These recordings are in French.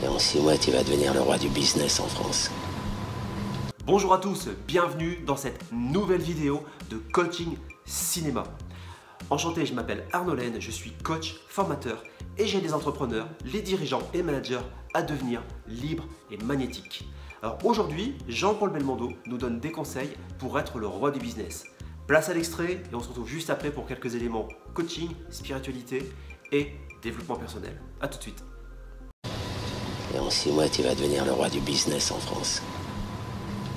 Et en 6 mois, tu vas devenir le roi du business en France. Bonjour à tous, bienvenue dans cette nouvelle vidéo de coaching cinéma. Enchanté, je m'appelle Arnaud Laine, je suis coach, formateur et j'aide les entrepreneurs, les dirigeants et managers à devenir libres et magnétiques. Alors aujourd'hui, Jean-Paul Belmondo nous donne des conseils pour être le roi du business. Place à l'extrait et on se retrouve juste après pour quelques éléments coaching, spiritualité et développement personnel. A tout de suite. Et en 6 mois, tu vas devenir le roi du business en France.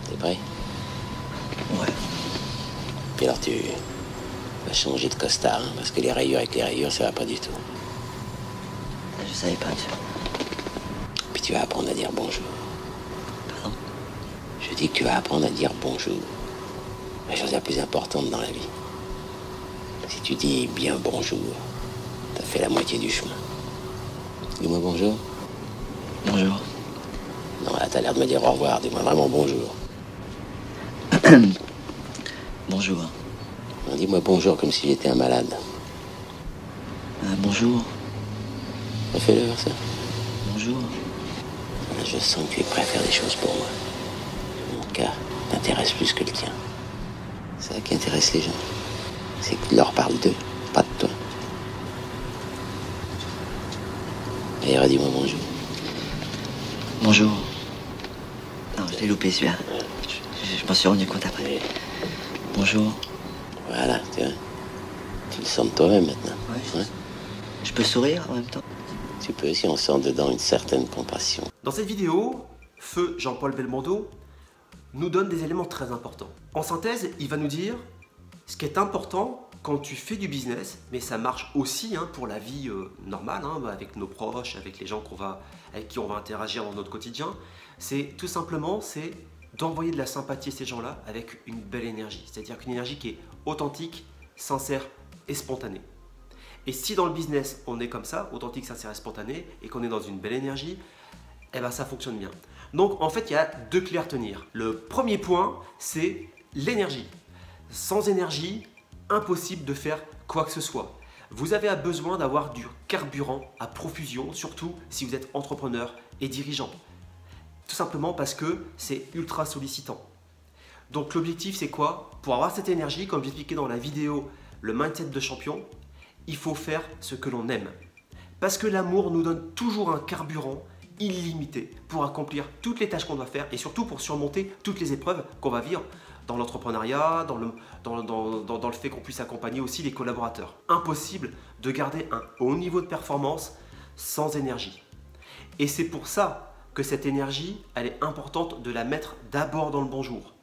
T'es prêt? Ouais. Puis alors tu vas changer de costard, hein, parce que les rayures avec les rayures, ça va pas du tout. Je savais pas, monsieur. Puis tu vas apprendre à dire bonjour. Pardon? Je dis que tu vas apprendre à dire bonjour. La chose la plus importante dans la vie. Si tu dis bien bonjour, t'as fait la moitié du chemin. Dis-moi bonjour. Bonjour. Non, là, t'as l'air de me dire au revoir. Dis-moi vraiment bonjour. Bonjour. Non, dis-moi bonjour comme si j'étais un malade. Bonjour. Refais-le vers ça. Bonjour. Je sens que tu es prêt à faire des choses pour moi. Mon cas t'intéresse plus que le tien. C'est ça qui intéresse les gens. C'est que tu leur parles d'eux, pas de toi. Et redis-moi bonjour. Bonjour. Non, je l'ai loupé celui-là. Je m'en suis rendu compte après. Bonjour. Voilà, tu vois. Tu le sens de toi-même maintenant. Ouais. Je peux sourire en même temps? Tu peux si on sent dedans une certaine compassion. Dans cette vidéo, Feu Jean-Paul Belmondo nous donne des éléments très importants. En synthèse, il va nous dire ce qui est important quand tu fais du business, mais ça marche aussi pour la vie normale, avec nos proches, avec les gens avec qui on va interagir dans notre quotidien. C'est tout simplement d'envoyer de la sympathie à ces gens-là avec une belle énergie. C'est-à-dire qu'une énergie qui est authentique, sincère et spontanée. Et si dans le business, on est comme ça, authentique, sincère et spontané, et qu'on est dans une belle énergie, eh ben ça fonctionne bien. Donc en fait, il y a deux clés à retenir. Le premier point, c'est l'énergie. Sans énergie, impossible de faire quoi que ce soit. Vous avez besoin d'avoir du carburant à profusion, surtout si vous êtes entrepreneur et dirigeant. Tout simplement parce que c'est ultra sollicitant. Donc l'objectif, c'est quoi? Pour avoir cette énergie, comme j'expliquais dans la vidéo Le mindset de champion, il faut faire ce que l'on aime. Parce que l'amour nous donne toujours un carburant illimité pour accomplir toutes les tâches qu'on doit faire et surtout pour surmonter toutes les épreuves qu'on va vivre dans l'entrepreneuriat, dans le fait qu'on puisse accompagner aussi les collaborateurs. Impossible de garder un haut niveau de performance sans énergie. Et c'est pour ça que cette énergie, elle est importante de la mettre d'abord dans le bonjour.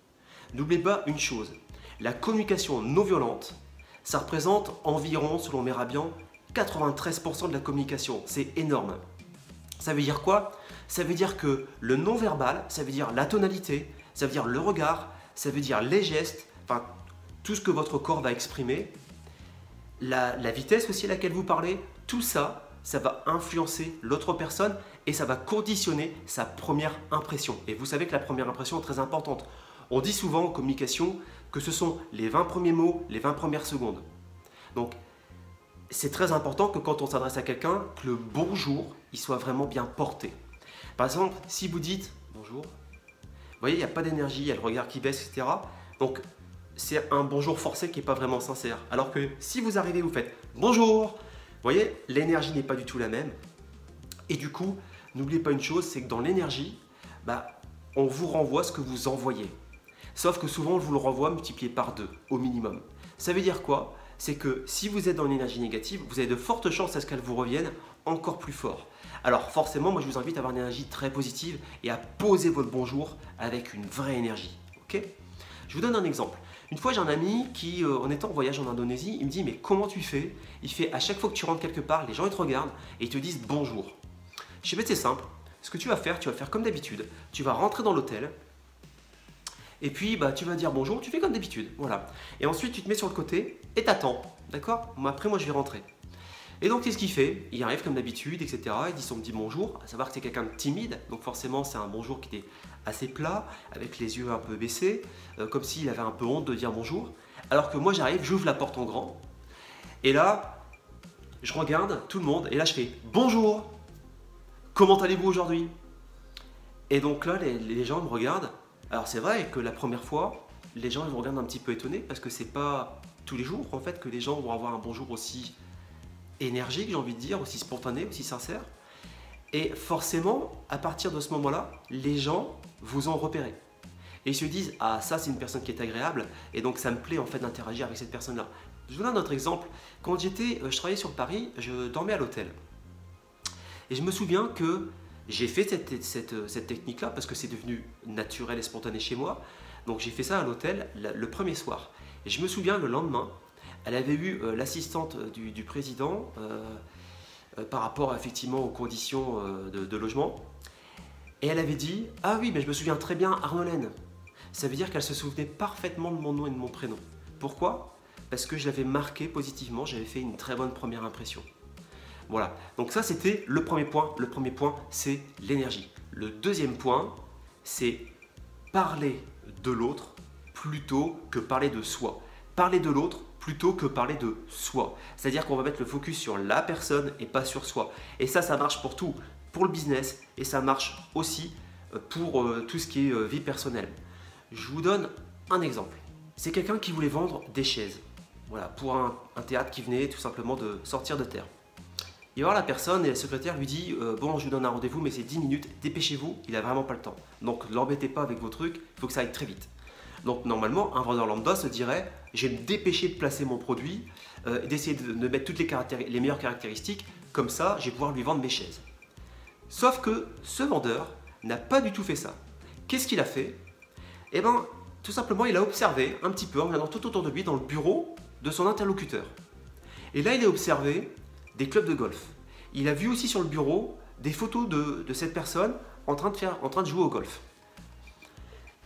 N'oubliez pas une chose, la communication non violente, ça représente environ, selon Merabian, 93% de la communication. C'est énorme. Ça veut dire quoi? Ça veut dire que le non-verbal, ça veut dire la tonalité, ça veut dire le regard, ça veut dire les gestes, enfin tout ce que votre corps va exprimer, la vitesse aussi à laquelle vous parlez, tout ça, ça va influencer l'autre personne et ça va conditionner sa première impression. Et vous savez que la première impression est très importante. On dit souvent en communication que ce sont les 20 premiers mots, les 20 premières secondes. Donc, c'est très important que quand on s'adresse à quelqu'un, que le bonjour, il soit vraiment bien porté. Par exemple, si vous dites bonjour, vous voyez, il n'y a pas d'énergie, il y a le regard qui baisse, etc. Donc, c'est un bonjour forcé qui n'est pas vraiment sincère. Alors que si vous arrivez, vous faites bonjour, vous voyez, l'énergie n'est pas du tout la même. Et du coup, n'oubliez pas une chose, c'est que dans l'énergie, on vous renvoie ce que vous envoyez. Sauf que souvent, on vous le renvoie multiplié par 2 au minimum. Ça veut dire quoi? C'est que si vous êtes dans l'énergie négative, vous avez de fortes chances à ce qu'elle vous revienne encore plus fort. Alors forcément, moi je vous invite à avoir une énergie très positive et à poser votre bonjour avec une vraie énergie. Ok? Je vous donne un exemple. Une fois, j'ai un ami qui, en étant en voyage en Indonésie, il me dit « Mais comment tu fais ?» Il fait « À chaque fois que tu rentres quelque part, les gens ils te regardent et ils te disent bonjour. » Je dis « C'est simple. Ce que tu vas faire comme d'habitude. Tu vas rentrer dans l'hôtel. Et puis, tu vas dire bonjour, tu fais comme d'habitude, voilà. Et ensuite, tu te mets sur le côté et t'attends, d'accord? Après, moi, je vais rentrer. Et donc, qu'est-ce qu'il fait? Il arrive comme d'habitude, etc. Il dit son petit bonjour, à savoir que c'est quelqu'un de timide. Donc, forcément, c'est un bonjour qui était assez plat, avec les yeux un peu baissés, comme s'il avait un peu honte de dire bonjour. Alors que moi, j'arrive, j'ouvre la porte en grand. Et là, je regarde tout le monde et là, je fais bonjour. comment allez-vous aujourd'hui? Et donc là, les gens me regardent. Alors c'est vrai que la première fois, les gens ils me regardent un petit peu étonnés parce que c'est pas tous les jours en fait que les gens vont avoir un bonjour aussi énergique, j'ai envie de dire, aussi spontané, aussi sincère. Et forcément, à partir de ce moment-là, les gens vous ont repéré. Et ils se disent, ah ça c'est une personne qui est agréable, et donc ça me plaît en fait d'interagir avec cette personne-là. Je vous donne un autre exemple. Quand je travaillais sur Paris, je dormais à l'hôtel. Et je me souviens que j'ai fait cette technique-là parce que c'est devenu naturel et spontané chez moi. Donc j'ai fait ça à l'hôtel le premier soir. Et je me souviens le lendemain, elle avait eu l'assistante du président par rapport effectivement aux conditions de logement. Et elle avait dit, ah oui, mais je me souviens très bien Arnolaine. Ça veut dire qu'elle se souvenait parfaitement de mon nom et de mon prénom. Pourquoi? Parce que je l'avais marqué positivement, j'avais fait une très bonne première impression. Voilà, donc ça c'était le premier point. Le premier point, c'est l'énergie. Le deuxième point, c'est parler de l'autre plutôt que parler de soi. Parler de l'autre plutôt que parler de soi. C'est-à-dire qu'on va mettre le focus sur la personne et pas sur soi. Et ça marche pour tout, pour le business et ça marche aussi pour tout ce qui est vie personnelle. Je vous donne un exemple. C'est quelqu'un qui voulait vendre des chaises. Voilà, pour un théâtre qui venait tout simplement de sortir de terre. Il va voir la personne et la secrétaire lui dit bon, je vous donne un rendez-vous, mais c'est 10 minutes, dépêchez-vous, il n'a vraiment pas le temps. Donc, ne l'embêtez pas avec vos trucs, il faut que ça aille très vite. Donc, normalement, un vendeur lambda se dirait je vais me dépêcher de placer mon produit, d'essayer de mettre toutes les meilleures caractéristiques, comme ça, je vais pouvoir lui vendre mes chaises. Sauf que ce vendeur n'a pas du tout fait ça. Qu'est-ce qu'il a fait? Eh bien, tout simplement, il a observé un petit peu en regardant tout autour de lui dans le bureau de son interlocuteur. Et là, il a observé des clubs de golf. Il a vu aussi sur le bureau des photos de cette personne en train de jouer au golf.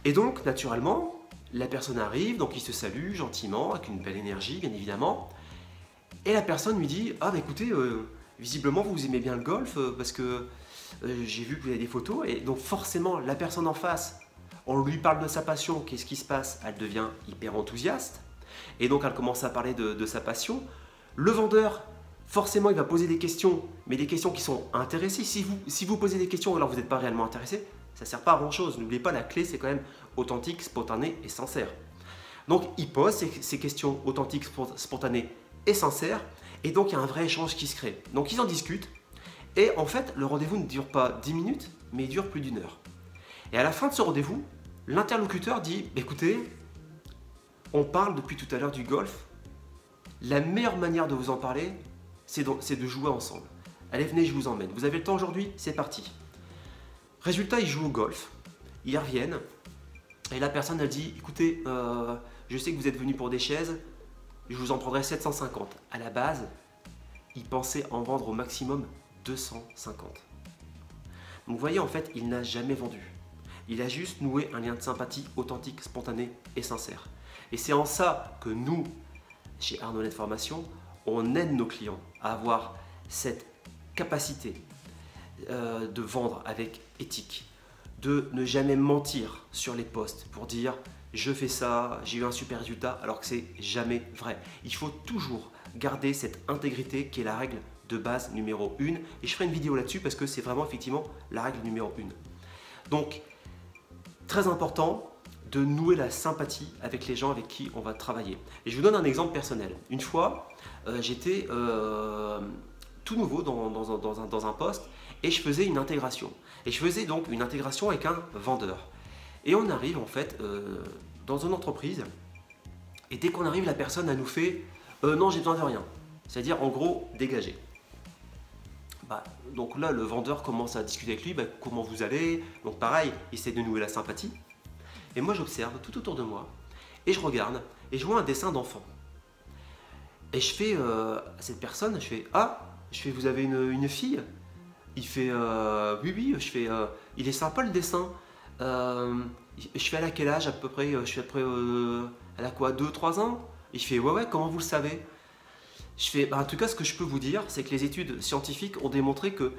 Et donc, naturellement, la personne arrive, donc il se salue gentiment, avec une belle énergie, bien évidemment. Et la personne lui dit « Ah, bah écoutez, visiblement, vous aimez bien le golf, parce que j'ai vu que vous avez des photos. » Et donc, forcément, la personne en face, on lui parle de sa passion, qu'est-ce qui se passe? Elle devient hyper enthousiaste. Et donc, elle commence à parler de sa passion. Le vendeur, forcément, il va poser des questions, mais des questions qui sont intéressées. Si vous posez des questions alors vous n'êtes pas réellement intéressé, ça ne sert pas à grand chose. N'oubliez pas, la clé, c'est quand même authentique, spontané et sincère. Donc, il pose ces questions authentiques, spontanées et sincères, et donc il y a un vrai échange qui se crée. Donc, ils en discutent, et en fait, le rendez-vous ne dure pas 10 minutes, mais il dure plus d'1 heure. Et à la fin de ce rendez-vous, l'interlocuteur dit « Écoutez, on parle depuis tout à l'heure du golf. La meilleure manière de vous en parler, c'est de jouer ensemble. Allez, venez, je vous emmène. Vous avez le temps aujourd'hui? C'est parti. » Résultat, ils jouent au golf. Ils reviennent. Et la personne, elle dit, écoutez, je sais que vous êtes venu pour des chaises. Je vous en prendrai 750. À la base, ils pensaient en vendre au maximum 250. Donc vous voyez, en fait, il n'a jamais vendu. Il a juste noué un lien de sympathie authentique, spontané et sincère. Et c'est en ça que nous, chez Arnolaine Formation, on aide nos clients à avoir cette capacité de vendre avec éthique, de ne jamais mentir sur les posts pour dire je fais ça, j'ai eu un super résultat, alors que c'est jamais vrai. Il faut toujours garder cette intégrité qui est la règle de base numéro 1, et je ferai une vidéo là-dessus parce que c'est vraiment effectivement la règle numéro 1. Donc, très important de nouer la sympathie avec les gens avec qui on va travailler. Et je vous donne un exemple personnel. Une fois, j'étais tout nouveau dans un poste et je faisais une intégration. Et je faisais donc une intégration avec un vendeur. Et on arrive en fait dans une entreprise et dès qu'on arrive, la personne elle nous fait non, j'ai besoin de rien. C'est-à-dire en gros, dégagez. Donc là, le vendeur commence à discuter avec lui, comment vous allez? Donc pareil, il essaie de nouer la sympathie. Et moi, j'observe tout autour de moi et je regarde et je vois un dessin d'enfant. Et je fais à cette personne, je fais, vous avez une fille? Il fait, oui, je fais, il est sympa le dessin. Je fais, elle a quel âge à peu près? Je fais à peu près, elle a quoi, 2-3 ans? Il fait, ouais, comment vous le savez? Je fais, en tout cas, ce que je peux vous dire, c'est que les études scientifiques ont démontré que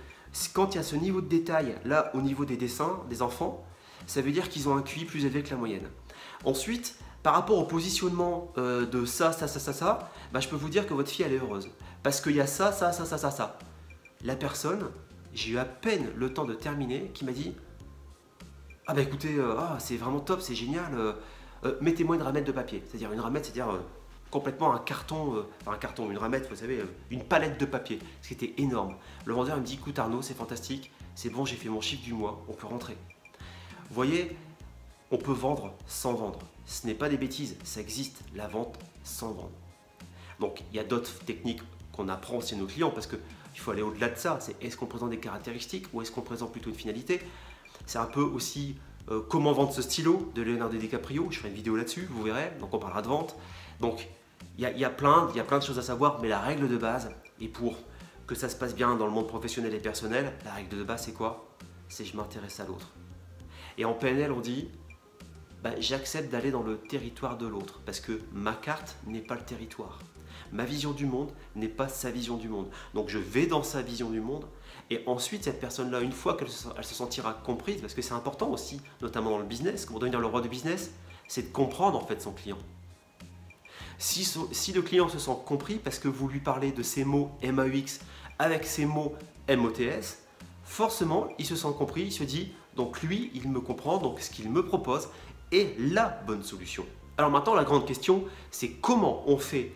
quand il y a ce niveau de détail, là, au niveau des dessins des enfants, ça veut dire qu'ils ont un QI plus élevé que la moyenne. Ensuite, par rapport au positionnement de ça, je peux vous dire que votre fille, elle est heureuse. Parce qu'il y a ça. La personne, j'ai eu à peine le temps de terminer, qui m'a dit « Ah bah écoutez, c'est vraiment top, c'est génial, mettez-moi une ramette de papier. » C'est-à-dire une ramette, c'est-à-dire complètement un carton, une ramette, vous savez, une palette de papier, ce qui était énorme. Le vendeur il me dit « Écoute Arnaud, c'est fantastique, c'est bon, j'ai fait mon chiffre du mois, on peut rentrer. » Vous voyez, on peut vendre sans vendre. Ce n'est pas des bêtises, ça existe, la vente sans vendre. Donc il y a d'autres techniques qu'on apprend chez nos clients parce qu'il faut aller au-delà de ça. C'est est-ce qu'on présente des caractéristiques ou est-ce qu'on présente plutôt une finalité? C'est un peu aussi comment vendre ce stylo de Leonardo DiCaprio. Je ferai une vidéo là-dessus, vous verrez. Donc on parlera de vente. Donc il y a plein de choses à savoir, mais la règle de base, et pour que ça se passe bien dans le monde professionnel et personnel, la règle de base c'est quoi? C'est je m'intéresse à l'autre. Et en PNL on dit j'accepte d'aller dans le territoire de l'autre parce que ma carte n'est pas le territoire. Ma vision du monde n'est pas sa vision du monde. Donc je vais dans sa vision du monde et ensuite cette personne-là, une fois qu'elle se sentira comprise, parce que c'est important aussi, notamment dans le business, pour devenir le roi du business, c'est de comprendre en fait son client. Si le client se sent compris parce que vous lui parlez de ces mots MAUX avec ces mots MOTS, forcément il se sent compris, il se dit donc lui il me comprend, donc ce qu'il me propose est la bonne solution. Alors maintenant la grande question c'est comment on fait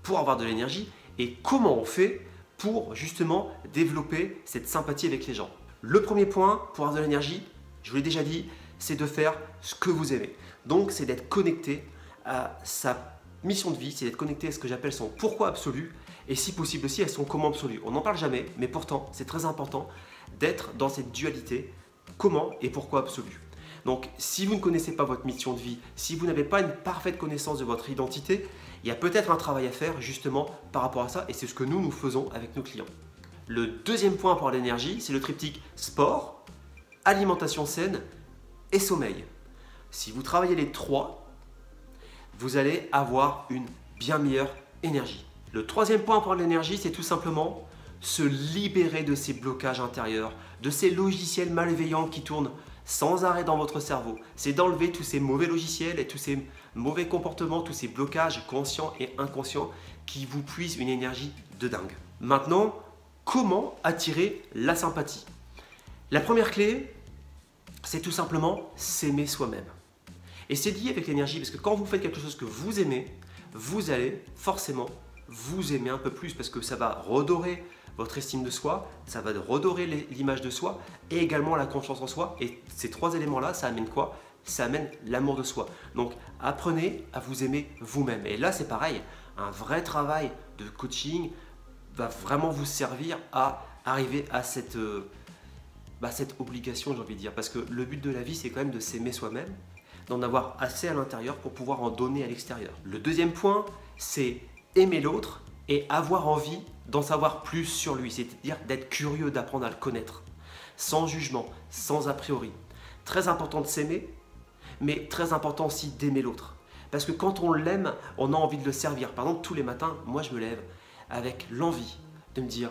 pour avoir de l'énergie et comment on fait pour justement développer cette sympathie avec les gens. Le premier point pour avoir de l'énergie, je vous l'ai déjà dit, c'est de faire ce que vous aimez. Donc c'est d'être connecté à sa mission de vie, c'est d'être connecté à ce que j'appelle son pourquoi absolu et si possible aussi à son comment absolu. On n'en parle jamais, mais pourtant c'est très important d'être dans cette dualité comment et pourquoi absolu. Donc si vous ne connaissez pas votre mission de vie, si vous n'avez pas une parfaite connaissance de votre identité, il y a peut-être un travail à faire justement par rapport à ça et c'est ce que nous faisons avec nos clients. Le deuxième point pour l'énergie, c'est le triptyque sport, alimentation saine et sommeil. Si vous travaillez les trois, vous allez avoir une bien meilleure énergie. Le troisième point pour l'énergie, c'est tout simplement se libérer de ces blocages intérieurs, de ces logiciels malveillants qui tournent sans arrêt dans votre cerveau. C'est d'enlever tous ces mauvais logiciels et tous ces mauvais comportements, tous ces blocages conscients et inconscients qui vous puisent une énergie de dingue. Maintenant, comment attirer la sympathie? La première clé, c'est tout simplement s'aimer soi-même. Et c'est lié avec l'énergie parce que quand vous faites quelque chose que vous aimez, vous allez forcément vous aimer un peu plus parce que ça va redorer votre estime de soi, ça va redorer l'image de soi et également la confiance en soi. Et ces trois éléments-là, ça amène quoi? Ça amène l'amour de soi. Donc apprenez à vous aimer vous-même. Et là, c'est pareil, un vrai travail de coaching va vraiment vous servir à arriver à cette obligation, j'ai envie de dire. Parce que le but de la vie, c'est quand même de s'aimer soi-même, d'en avoir assez à l'intérieur pour pouvoir en donner à l'extérieur. Le deuxième point, c'est aimer l'autre et avoir envie d'en savoir plus sur lui, c'est-à-dire d'être curieux, d'apprendre à le connaître, sans jugement, sans a priori. Très important de s'aimer, mais très important aussi d'aimer l'autre. Parce que quand on l'aime, on a envie de le servir. Par exemple, tous les matins, moi je me lève avec l'envie de me dire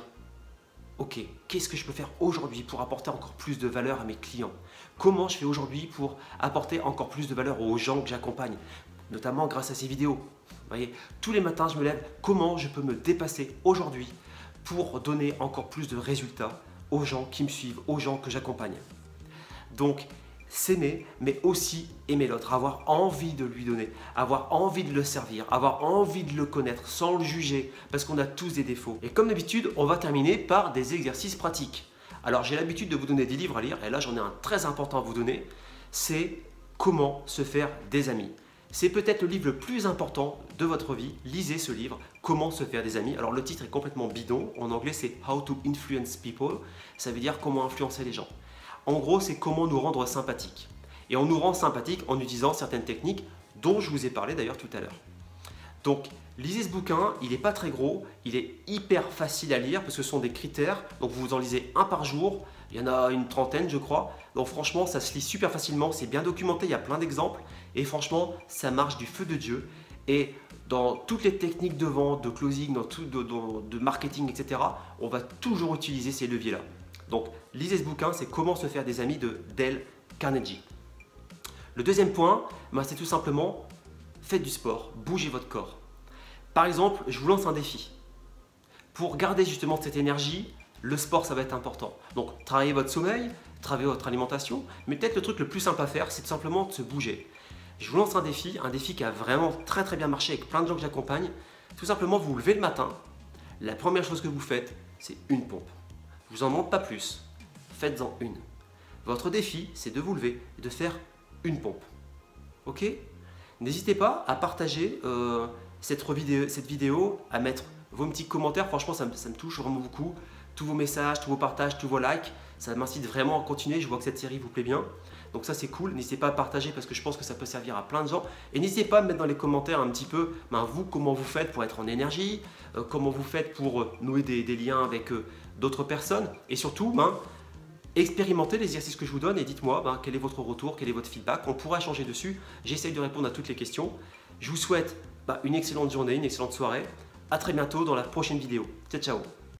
« Ok, qu'est-ce que je peux faire aujourd'hui pour apporter encore plus de valeur à mes clients? Comment je fais aujourd'hui pour apporter encore plus de valeur aux gens que j'accompagne ?» Notamment grâce à ces vidéos. Vous voyez, tous les matins, je me lève. Comment je peux me dépasser aujourd'hui pour donner encore plus de résultats aux gens qui me suivent, aux gens que j'accompagne? Donc, s'aimer, mais aussi aimer l'autre, avoir envie de lui donner, avoir envie de le servir, avoir envie de le connaître sans le juger, parce qu'on a tous des défauts. Et comme d'habitude, on va terminer par des exercices pratiques. Alors, j'ai l'habitude de vous donner des livres à lire, et là, j'en ai un très important à vous donner, c'est Comment se faire des amis. C'est peut-être le livre le plus important de votre vie. Lisez ce livre, Comment se faire des amis. Alors le titre est complètement bidon. En anglais, c'est How to Influence People. Ça veut dire comment influencer les gens. En gros, c'est comment nous rendre sympathiques. Et on nous rend sympathiques en utilisant certaines techniques dont je vous ai parlé d'ailleurs tout à l'heure. Donc, lisez ce bouquin. Il n'est pas très gros. Il est hyper facile à lire parce que ce sont des critères. Donc, vous en lisez un par jour. Il y en a une trentaine, je crois. Donc franchement, ça se lit super facilement. C'est bien documenté, il y a plein d'exemples. Et franchement, ça marche du feu de Dieu. Et dans toutes les techniques de vente, de closing, de marketing, etc., on va toujours utiliser ces leviers-là. Donc, lisez ce bouquin, c'est Comment se faire des amis de Dale Carnegie. Le deuxième point, c'est tout simplement, faites du sport, bougez votre corps. Par exemple, je vous lance un défi. Pour garder justement cette énergie, le sport, ça va être important. Donc, travaillez votre sommeil, travaillez votre alimentation, mais peut-être le truc le plus simple à faire, c'est tout simplement de se bouger. Je vous lance un défi qui a vraiment très très bien marché avec plein de gens que j'accompagne. Tout simplement, vous vous levez le matin, la première chose que vous faites, c'est une pompe. Je vous en demande pas plus, faites-en une. Votre défi, c'est de vous lever et de faire une pompe. Ok? N'hésitez pas à partager cette vidéo, à mettre vos petits commentaires. Franchement, ça me touche vraiment beaucoup. Tous vos messages, tous vos partages, tous vos likes, ça m'incite vraiment à continuer. Je vois que cette série vous plaît bien. Donc ça, c'est cool. N'hésitez pas à partager parce que je pense que ça peut servir à plein de gens. Et n'hésitez pas à me mettre dans les commentaires un petit peu, vous, comment vous faites pour être en énergie, comment vous faites pour nouer des liens avec d'autres personnes. Et surtout, expérimentez les exercices que je vous donne et dites-moi quel est votre retour, quel est votre feedback. On pourra échanger dessus. J'essaye de répondre à toutes les questions. Je vous souhaite une excellente journée, une excellente soirée. À très bientôt dans la prochaine vidéo. Ciao, ciao.